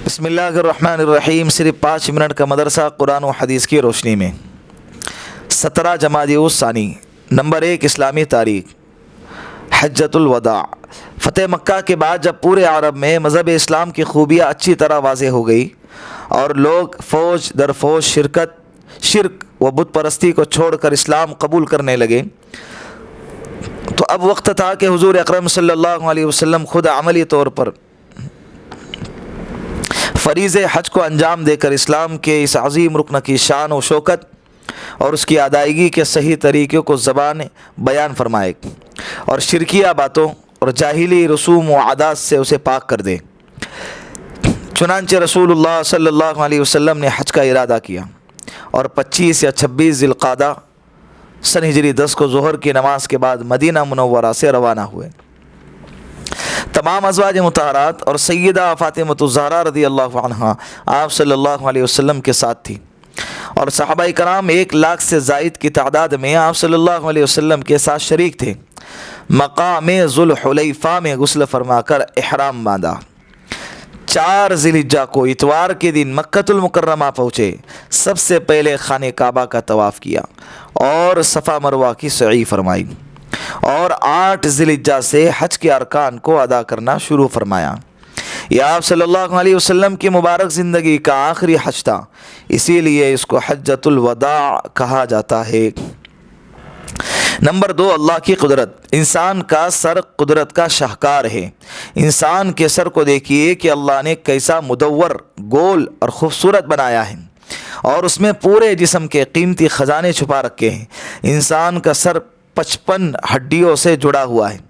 बिस्मिल्लाहिर्रहमानिर्रहीम। सिर्फ 5 मिनट का मदरसा कुरान व हदीस की रोशनी में। 17 जमादी-उस-सानी। नंबर 1 इस्लामी तारीख। हज्जतुल वदा। फ़तेह मक्का के बाद जब पूरे अरब में मज़हब इस्लाम की खूबियाँ अच्छी तरह वाज़ेह हो गई और लोग फ़ौज दर फ़ौज शिरक व बुत परस्ती को छोड़कर इस्लाम कबूल करने लगे, तो अब वक्त था कि हुज़ूर अकरम सल्लल्लाहु अलैहि वसल्लम खुद अमली तौर पर फ़रीज़े हज को अंजाम देकर इस्लाम के इस अज़ीम रुकन की शान व शौकत और उसकी अदायगी के सही तरीक़े को ज़बान बयान फरमाए और शिरकिया बातों और जाहिली रसूम व आदात से उसे पाक कर दे। चुनांचे रसूलुल्लाह सल्लल्लाहु अलैहि वसल्लम ने हज का इरादा किया और 25 या 26 ज़िलक़ादा सन हिजरी 10 को ज़ोहर की नमाज के बाद मदीना मुनव्वरा से रवाना हुए। तमाम अज़वाज मुतहरात और सय्यदा फ़ातिमतुज़ ज़हरा रज़ियल्लाहु अन्हा आप सल्लल्लाहु अलैहि वसल्लम के साथ थी और सहाबाए कराम 1 लाख से ज़ायद की तादाद में आप सल्लल्लाहु अलैहि वसल्लम के साथ शरीक थे। मक़ाम ज़ुल्हुलैफ़ा में गुस्ल फरमाकर इहराम बांधा। 4 ज़िलहिज्जा को इतवार के दिन मक्कतुल मुकर्रमा पहुँचे। सबसे पहले खाने काबा का तवाफ़ किया और सफ़ा मरवा की सई फरमाई और 8 ज़िलहिज्जा से हज के अरकान को अदा करना शुरू फरमाया। यह आप सल्लल्लाहु अलैहि वसल्लम की मुबारक ज़िंदगी का आखिरी हज था, इसीलिए इसको हज्जतुल वदा कहा जाता है। नंबर 2 अल्लाह की कुदरत। इंसान का सर कुदरत का शाहकार है। इंसान के सर को देखिए कि अल्लाह ने कैसा मुदव्वर, गोल और ख़ूबसूरत बनाया है और उसमें पूरे जिस्म के कीमती ख़जाने छुपा रखे हैं। इंसान का सर 55 हड्डियों से जुड़ा हुआ है।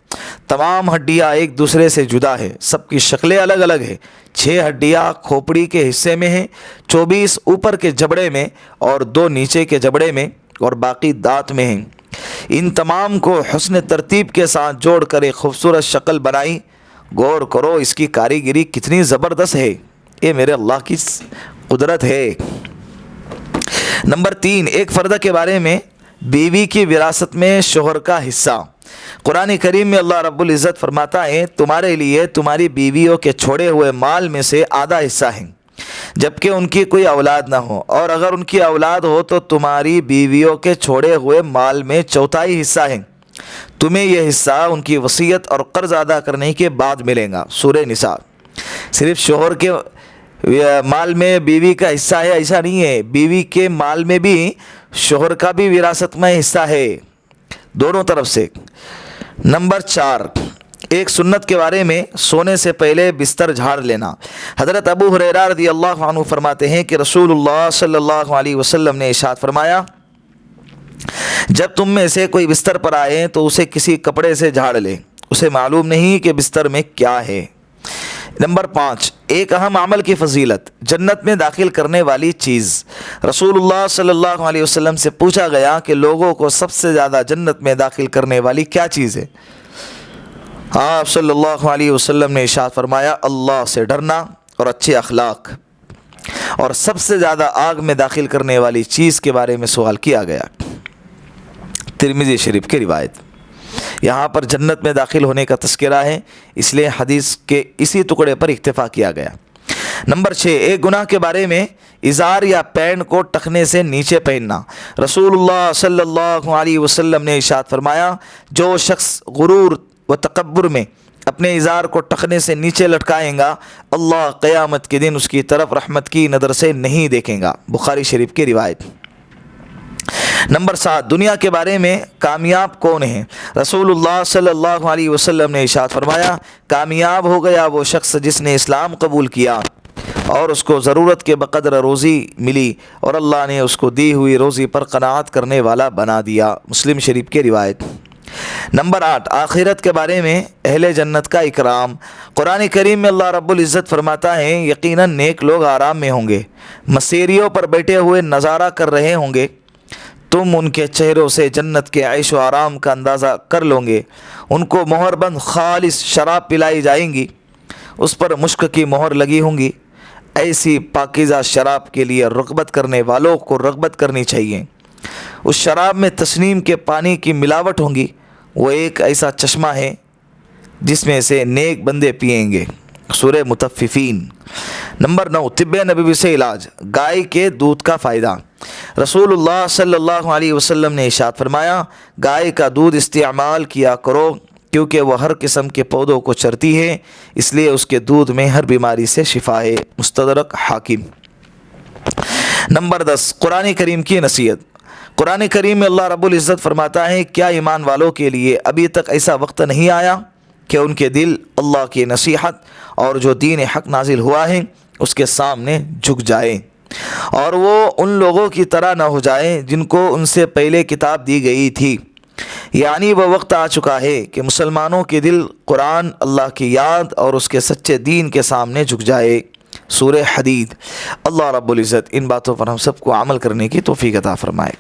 तमाम हड्डियाँ एक दूसरे से जुदा है, सबकी शक्लें अलग अलग है। 6 हड्डियाँ खोपड़ी के हिस्से में हैं, 24 ऊपर के जबड़े में और 2 नीचे के जबड़े में और बाकी दांत में हैं। इन तमाम को हुस्न तरतीब के साथ जोड़कर एक खूबसूरत शक्ल बनाई। गौर करो इसकी कारीगरी कितनी ज़बरदस्त है। ये मेरे अल्लाह की कुदरत है। नंबर 3 एक फ़र्द के बारे में बीवी की विरासत में शोहर का हिस्सा। कुरान करीम में अल्लाह रब्बुल इज़्ज़त फरमाता है, तुम्हारे लिए तुम्हारी बीवियों के छोड़े हुए माल में से आधा हिस्सा है जबकि उनकी कोई औलाद ना हो, और अगर उनकी औलाद हो तो तुम्हारी बीवियों के छोड़े हुए माल में 1/4 हिस्सा है। तुम्हें यह हिस्सा उनकी वसीयत और कर्ज अदा करने के बाद मिलेगा। सूरह निसा। सिर्फ शोहर के माल में बीवी का हिस्सा है ऐसा नहीं है, बीवी के माल में भी शोहर का भी विरासत में हिस्सा है, दोनों तरफ से। नंबर 4 एक सुन्नत के बारे में सोने से पहले बिस्तर झाड़ लेना। हज़रत अबू हुरैरा रज़ियल्लाहु अन्हु फरमाते हैं कि रसूलुल्लाह सल्लल्लाहु अलैहि वसल्लम ने इरशाद फरमाया, जब तुम में से कोई बिस्तर पर आए तो उसे किसी कपड़े से झाड़ ले, उसे मालूम नहीं कि बिस्तर में क्या है। नंबर 5 एक अहम अमल की फजीलत। जन्नत में दाखिल करने वाली चीज़। रसूलुल्लाह सल्लल्लाहु अलैहि वसल्लम से पूछा गया कि लोगों को सबसे ज़्यादा जन्नत में दाखिल करने वाली क्या चीज़ है। आप सल्लल्लाहु अलैहि वसल्लम ने इरशाद फरमाया, अल्लाह से डरना और अच्छे अखलाक। और सबसे ज़्यादा आग में दाखिल करने वाली चीज़ के बारे में सवाल किया गया। तिरमिज़ी शरीफ की रिवायत। यहाँ पर जन्नत में दाखिल होने का तज़किरा है, इसलिए हदीस के इसी टुकड़े पर इक्तिफ़ा किया गया। नंबर 6 एक गुनाह के बारे में इज़ार या पैंट को टखने से नीचे पहनना। रसूलुल्लाह सल्लल्लाहु अलैहि वसल्लम ने इरशाद फरमाया, जो शख्स गुरूर व तकब्बुर में अपने इज़ार को टखने से नीचे लटकाएगा, अल्लाह क़यामत के दिन उसकी तरफ रहमत की नज़र से नहीं देखेगा। बुखारी शरीफ की रिवायत। नंबर 7 दुनिया के बारे में कामयाब कौन है। रसूलुल्लाह सल्लल्लाहु अलैहि वसल्लम ने इरशाद फरमाया, कामयाब हो गया वो शख्स जिसने इस्लाम कबूल किया और उसको ज़रूरत के बक़द्र रोज़ी मिली और अल्लाह ने उसको दी हुई रोज़ी पर क़नाअत करने वाला बना दिया। मुस्लिम शरीफ की रिवायत। नंबर 8 आखिरत के बारे में अहले जन्नत का इकराम। कुरान करीम में अल्लाह रब्बुल इज़्ज़त फरमाता है, यकीनन नेक लोग आराम में होंगे, मसेरियों पर बैठे हुए नज़ारा कर रहे होंगे। तुम उनके चेहरों से जन्नत के ऐश व आराम का अंदाज़ा कर लोगे। उनको मोहरबंद खालिस शराब पिलाई जाएंगी, उस पर मुश्क की मोहर लगी होंगी। ऐसी पाकीज़ा शराब के लिए रग़बत करने वालों को रग़बत करनी चाहिए। उस शराब में तस्नीम के पानी की मिलावट होंगी, وہ ایک ایسا چشمہ ہے جس میں سے نیک بندے پئیں گے۔ سورہ مطففین۔ نمبر 9، طب نبوی سے علاج، گائے کے دودھ کا فائدہ۔ رسول اللہ صلی اللہ علیہ وسلم نے ارشاد فرمایا، گائے کا دودھ استعمال کیا کرو کیونکہ وہ ہر قسم کے پودوں کو چرتی ہے، اس لیے اس کے دودھ میں ہر بیماری سے شفا ہے۔ مستدرک حاکم۔ نمبر 10، قرآن کریم کی نصیحت۔ قرآن کریم میں اللہ رب العزت فرماتا ہے، کیا ایمان والوں کے لیے ابھی تک ایسا وقت نہیں آیا کہ ان کے دل اللہ کی نصیحت اور جو دین حق نازل ہوا ہے اس کے سامنے جھک جائے، اور وہ ان لوگوں کی طرح نہ ہو جائے جن کو ان سے پہلے کتاب دی گئی تھی۔ یعنی وہ وقت آ چکا ہے کہ مسلمانوں کے دل قرآن، اللہ کی یاد اور اس کے سچے دین کے سامنے جھک جائے۔ سورہ حدید۔ اللہ رب العزت ان باتوں پر ہم سب کو عمل کرنے کی توفیق عطا فرمائے۔